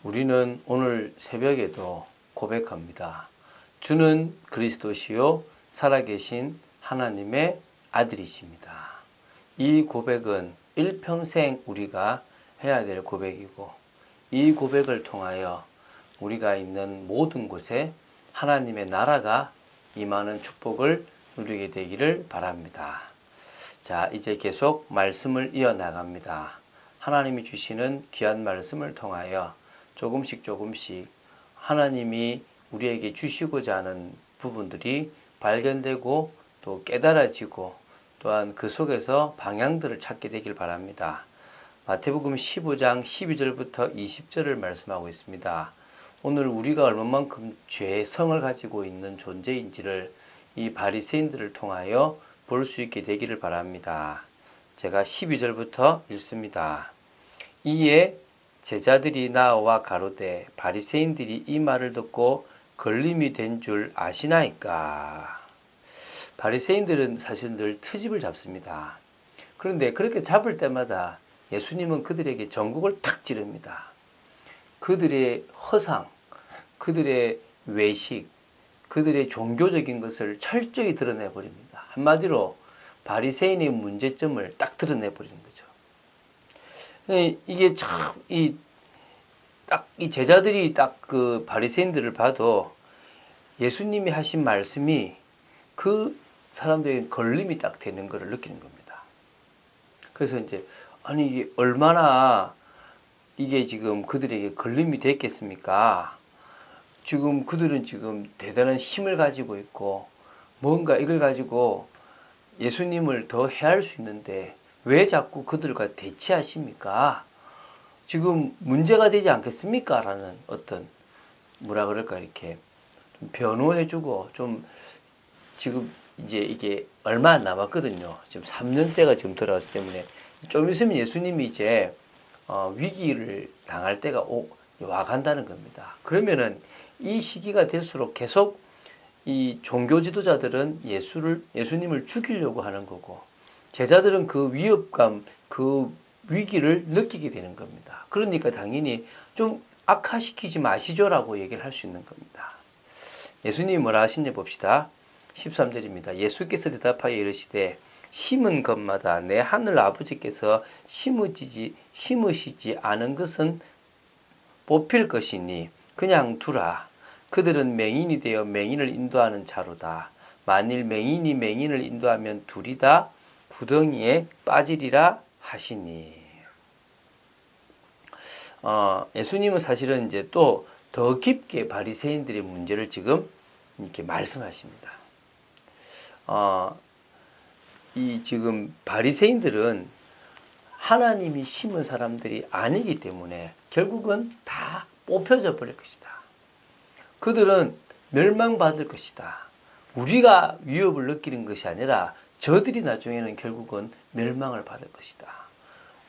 우리는 오늘 새벽에도 고백합니다. 주는 그리스도시요 살아계신 하나님의 아들이십니다. 이 고백은 일평생 우리가 해야 될 고백이고, 이 고백을 통하여 우리가 있는 모든 곳에 하나님의 나라가 임하는 축복을 누리게 되기를 바랍니다. 자, 이제 계속 말씀을 이어나갑니다. 하나님이 주시는 귀한 말씀을 통하여 조금씩 하나님이 우리에게 주시고자 하는 부분들이 발견되고 또 깨달아지고, 또한 그 속에서 방향들을 찾게 되길 바랍니다. 마태복음 15장 12절부터 20절을 말씀하고 있습니다. 오늘 우리가 얼마만큼 죄의 성을 가지고 있는 존재인지를 이 바리새인들을 통하여 볼 수 있게 되기를 바랍니다. 제가 12절부터 읽습니다. 이에 제자들이 나와 가로되 바리새인들이 이 말을 듣고 걸림이 된 줄 아시나이까. 바리새인들은 사실 늘 트집을 잡습니다. 그런데 그렇게 잡을 때마다 예수님은 그들에게 전국을 탁 찌릅니다. 그들의 허상, 그들의 외식, 그들의 종교적인 것을 철저히 드러내버립니다. 한마디로 바리새인의 문제점을 딱 드러내버리는 거죠. 이게 참, 이 제자들이 딱 그 바리새인들을 봐도 예수님이 하신 말씀이 그 사람들에게 걸림이 딱 되는 것을 느끼는 겁니다. 그래서 이제, 아니, 이게 얼마나 이게 지금 그들에게 걸림이 됐겠습니까? 지금 그들은 지금 대단한 힘을 가지고 있고, 뭔가 이걸 가지고 예수님을 더 해할 수 있는데 왜 자꾸 그들과 대치하십니까? 지금 문제가 되지 않겠습니까? 라는 어떤, 뭐라 그럴까, 이렇게 좀 변호해주고, 좀 지금 이제 이게 얼마 안 남았거든요. 지금 3년째가 지금 들어왔기 때문에 좀 있으면 예수님이 이제 위기를 당할 때가 와간다는 겁니다. 그러면은 이 시기가 될수록 계속 이 종교 지도자들은 예수님을 죽이려고 하는 거고, 제자들은 그 위협감, 그 위기를 느끼게 되는 겁니다. 그러니까 당연히 좀 악화시키지 마시죠라고 얘기를 할 수 있는 겁니다. 예수님이 뭐라 하신지 봅시다. 13절입니다. 예수께서 대답하여 이르시되 심은 것마다 내 하늘 아버지께서 심으시지 않은 것은 뽑힐 것이니 그냥 두라. 그들은 맹인이 되어 맹인을 인도하는 자로다. 만일 맹인이 맹인을 인도하면 둘이 다 구덩이에 빠지리라 하시니. 예수님은 사실은 이제 또 더 깊게 바리새인들의 문제를 지금 이렇게 말씀하십니다. 이 지금 바리새인들은 하나님이 심은 사람들이 아니기 때문에 결국은 다 뽑혀져 버릴 것이다. 그들은 멸망받을 것이다. 우리가 위협을 느끼는 것이 아니라 저들이 나중에는 결국은 멸망을 받을 것이다.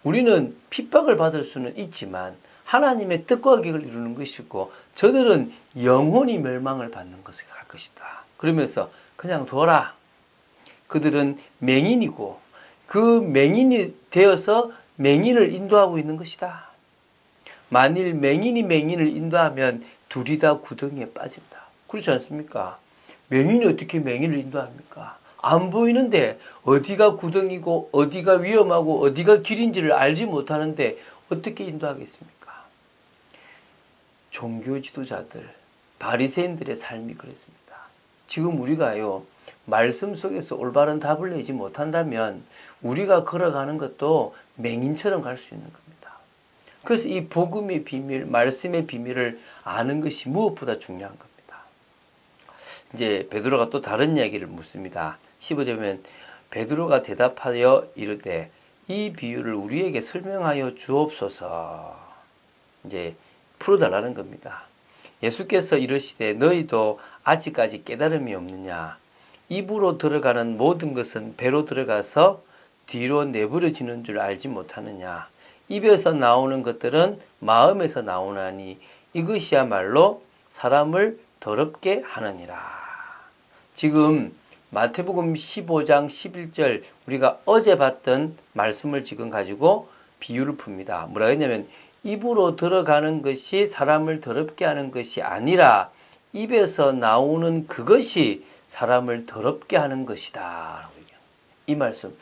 우리는 핍박을 받을 수는 있지만 하나님의 뜻과 계획을 이루는 것이고, 저들은 영원히 멸망을 받는 것을 할 것이다. 그러면서 그냥 둬라. 그들은 맹인이고 그 맹인이 되어서 맹인을 인도하고 있는 것이다. 만일 맹인이 맹인을 인도하면 둘이 다 구덩이에 빠진다. 그렇지 않습니까? 맹인이 어떻게 맹인을 인도합니까? 안 보이는데 어디가 구덩이고 어디가 위험하고 어디가 길인지를 알지 못하는데 어떻게 인도하겠습니까? 종교 지도자들, 바리새인들의 삶이 그랬습니다. 지금 우리가요, 말씀 속에서 올바른 답을 내지 못한다면 우리가 걸어가는 것도 맹인처럼 갈 수 있는 겁니다. 그래서 이 복음의 비밀, 말씀의 비밀을 아는 것이 무엇보다 중요한 겁니다. 이제 베드로가 또 다른 이야기를 묻습니다. 15절에 보면 베드로가 대답하여 이르되 이 비유를 우리에게 설명하여 주옵소서. 이제 풀어달라는 겁니다. 예수께서 이르시되 너희도 아직까지 깨달음이 없느냐? 입으로 들어가는 모든 것은 배로 들어가서 뒤로 내버려지는 줄 알지 못하느냐? 입에서 나오는 것들은 마음에서 나오나니 이것이야말로 사람을 더럽게 하느니라. 지금 마태복음 15장 11절 우리가 어제 봤던 말씀을 지금 가지고 비유를 풉니다. 뭐라 했냐면 입으로 들어가는 것이 사람을 더럽게 하는 것이 아니라 입에서 나오는 그것이 사람을 더럽게 하는 것이다. 이 말씀.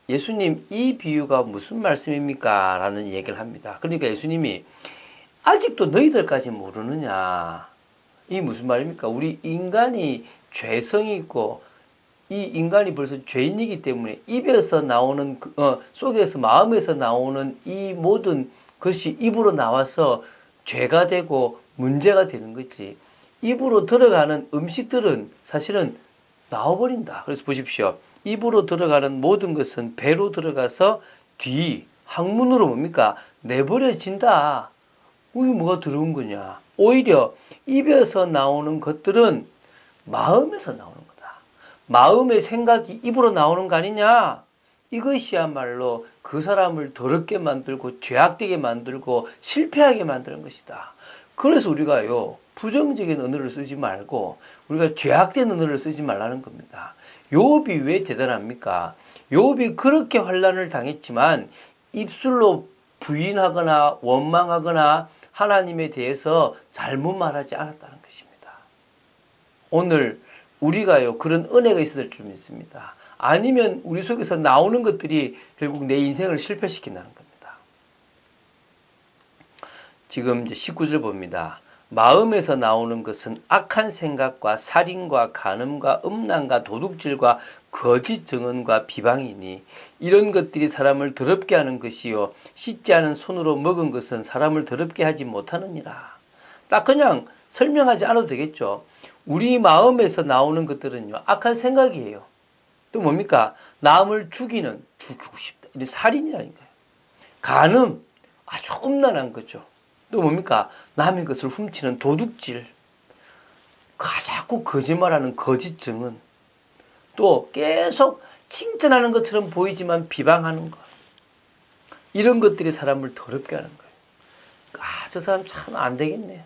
예수님 이 비유가 무슨 말씀입니까? 라는 얘기를 합니다. 그러니까 예수님이 아직도 너희들까지 모르느냐. 이 무슨 말입니까? 우리 인간이 죄성이 있고 이 인간이 벌써 죄인이기 때문에 입에서 나오는 속에서 마음에서 나오는 이 모든 것이 입으로 나와서 죄가 되고 문제가 되는 거지. 입으로 들어가는 음식들은 사실은 나와버린다. 그래서 보십시오. 입으로 들어가는 모든 것은 배로 들어가서 뒤 항문으로 뭡니까? 내버려진다. 이게 뭐가 들어온 거냐? 오히려 입에서 나오는 것들은 마음에서 나오는 거다. 마음의 생각이 입으로 나오는 거 아니냐? 이것이야말로 그 사람을 더럽게 만들고 죄악되게 만들고 실패하게 만드는 것이다. 그래서 우리가요, 부정적인 언어를 쓰지 말고 우리가 죄악된 언어를 쓰지 말라는 겁니다. 욥이 왜 대단합니까? 욥이 그렇게 환난을 당했지만 입술로 부인하거나 원망하거나 하나님에 대해서 잘못 말하지 않았다는 것입니다. 오늘 우리가요, 그런 은혜가 있어야 될 줄 믿습니다. 아니면 우리 속에서 나오는 것들이 결국 내 인생을 실패시킨다는 겁니다. 지금 이제 19절 봅니다. 마음에서 나오는 것은 악한 생각과 살인과 간음과 음란과 도둑질과 거짓 증언과 비방이니 이런 것들이 사람을 더럽게 하는 것이요 씻지 않은 손으로 먹은 것은 사람을 더럽게 하지 못하느니라. 딱 그냥 설명하지 않아도 되겠죠. 우리 마음에서 나오는 것들은요 악한 생각이에요. 또 뭡니까? 남을 죽이는, 죽이고 싶다. 이게 살인이라니까요. 간음, 아주 음란한 거죠. 또 뭡니까? 남의 것을 훔치는 도둑질, 자꾸 거짓말하는 거짓 증언, 또 계속 칭찬하는 것처럼 보이지만 비방하는 것. 이런 것들이 사람을 더럽게 하는 거예요. 저 사람 참 안 되겠네.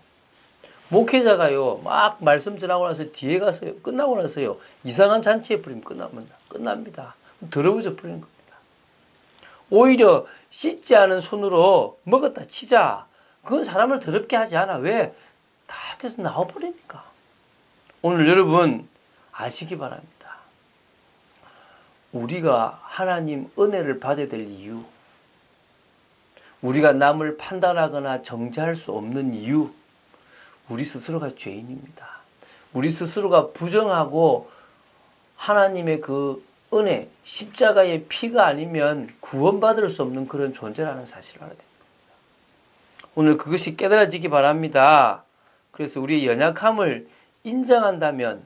목회자가요, 막 말씀 전하고 나서 뒤에 가서요, 끝나고 나서요, 이상한 잔치에 부리면 끝납니다. 더러워져 버리는 겁니다. 오히려 씻지 않은 손으로 먹었다 치자. 그건 사람을 더럽게 하지 않아. 왜? 다 돼서 나와버리니까. 오늘 여러분 아시기 바랍니다. 우리가 하나님 은혜를 받아야 될 이유, 우리가 남을 판단하거나 정죄할 수 없는 이유, 우리 스스로가 죄인입니다. 우리 스스로가 부정하고 하나님의 그 은혜, 십자가의 피가 아니면 구원받을 수 없는 그런 존재라는 사실을 알아야 됩니다. 오늘 그것이 깨달아지기 바랍니다. 그래서 우리의 연약함을 인정한다면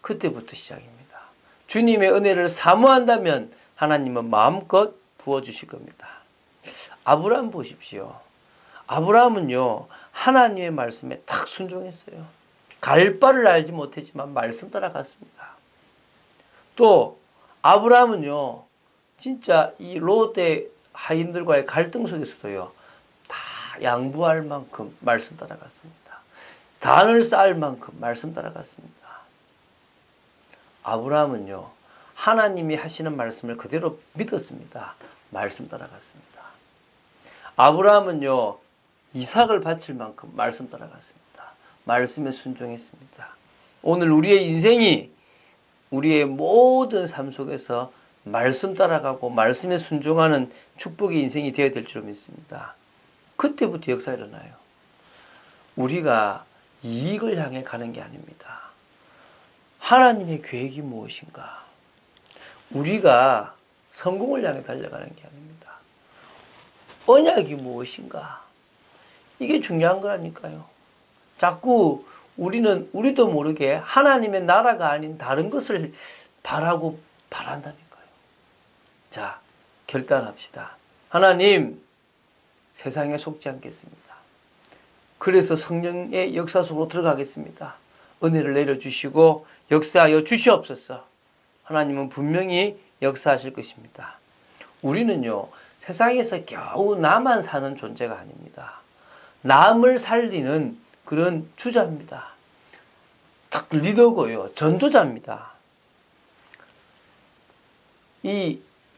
그때부터 시작입니다. 주님의 은혜를 사모한다면 하나님은 마음껏 부어주실 겁니다. 아브라함 보십시오. 아브라함은요, 하나님의 말씀에 딱 순종했어요. 갈 바를 알지 못했지만 말씀 따라갔습니다. 또 아브라함은요, 진짜 이 롯의 하인들과의 갈등 속에서도요, 다 양보할 만큼 말씀 따라갔습니다. 단을 쌓을 만큼 말씀 따라갔습니다. 아브라함은요, 하나님이 하시는 말씀을 그대로 믿었습니다. 말씀 따라갔습니다. 아브라함은요, 이삭을 바칠 만큼 말씀 따라갔습니다. 말씀에 순종했습니다. 오늘 우리의 인생이 우리의 모든 삶 속에서 말씀 따라가고 말씀에 순종하는 축복의 인생이 되어야 될 줄 믿습니다. 그때부터 역사가 일어나요. 우리가 이익을 향해 가는 게 아닙니다. 하나님의 계획이 무엇인가? 우리가 성공을 향해 달려가는 게 아닙니다. 언약이 무엇인가? 이게 중요한 거라니까요. 자꾸 우리는 우리도 모르게 하나님의 나라가 아닌 다른 것을 바란다니까요. 자, 결단합시다. 하나님, 세상에 속지 않겠습니다. 그래서 성령의 역사 속으로 들어가겠습니다. 은혜를 내려주시고 역사하여 주시옵소서. 하나님은 분명히 역사하실 것입니다. 우리는요, 세상에서 겨우 나만 사는 존재가 아닙니다. 남을 살리는 그런 주자입니다. 딱 리더고요, 전도자입니다.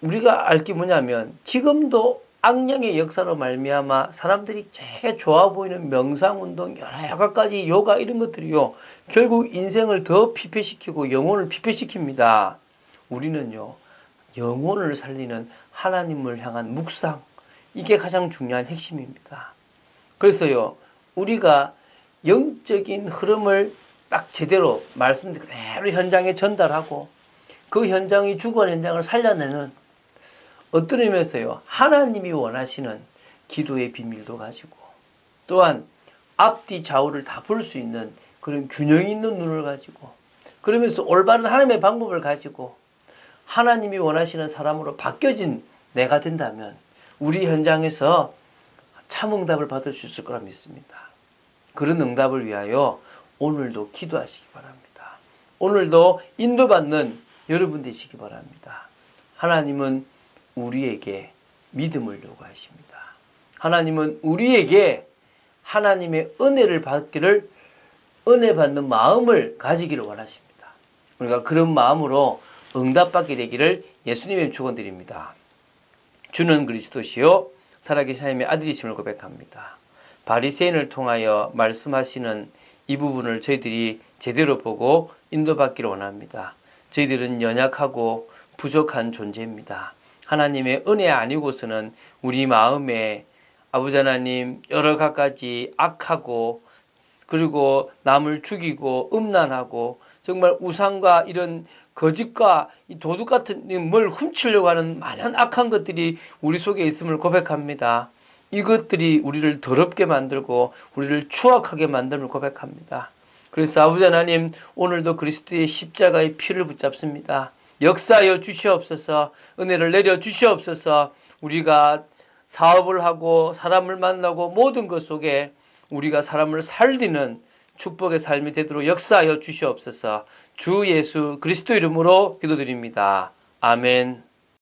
우리가 알 게 뭐냐면 지금도 악령의 역사로 말미암아 사람들이 되게 좋아 보이는 명상운동 여러 가지 요가 이런 것들이요 결국 인생을 더 피폐시키고 영혼을 피폐시킵니다. 우리는요 영혼을 살리는 하나님을 향한 묵상, 이게 가장 중요한 핵심입니다. 그래서요 우리가 영적인 흐름을 딱 제대로 말씀 그대로 현장에 전달하고 그 현장이 죽어간 현장을 살려내는 어떤 의미에서요 하나님이 원하시는 기도의 비밀도 가지고 또한 앞뒤 좌우를 다 볼 수 있는 그런 균형 있는 눈을 가지고 그러면서 올바른 하나님의 방법을 가지고 하나님이 원하시는 사람으로 바뀌어진 내가 된다면 우리 현장에서 참 응답을 받을 수 있을 거라 믿습니다. 그런 응답을 위하여 오늘도 기도하시기 바랍니다. 오늘도 인도받는 여러분 되시기 바랍니다. 하나님은 우리에게 믿음을 요구하십니다. 하나님은 우리에게 하나님의 은혜를 받기를 은혜 받는 마음을 가지기를 원하십니다. 우리가 그런 마음으로 응답받게 되기를 예수님의 축원드립니다. 주는 그리스도시요 살아계신 하나님의 아들이심을 고백합니다. 바리새인을 통하여 말씀하시는 이 부분을 저희들이 제대로 보고 인도받기를 원합니다. 저희들은 연약하고 부족한 존재입니다. 하나님의 은혜 아니고서는 우리 마음에 아버지 하나님 여러 가지 악하고 그리고 남을 죽이고 음란하고 정말 우상과 이런 거짓과 도둑 같은 뭘 훔치려고 하는 많은 악한 것들이 우리 속에 있음을 고백합니다. 이것들이 우리를 더럽게 만들고 우리를 추악하게 만듦을 고백합니다. 그래서 아버지 하나님 오늘도 그리스도의 십자가의 피를 붙잡습니다. 역사하여 주시옵소서. 은혜를 내려 주시옵소서. 우리가 사업을 하고 사람을 만나고 모든 것 속에 우리가 사람을 살리는 축복의 삶이 되도록 역사하여 주시옵소서. 주 예수 그리스도 이름으로 기도드립니다. 아멘.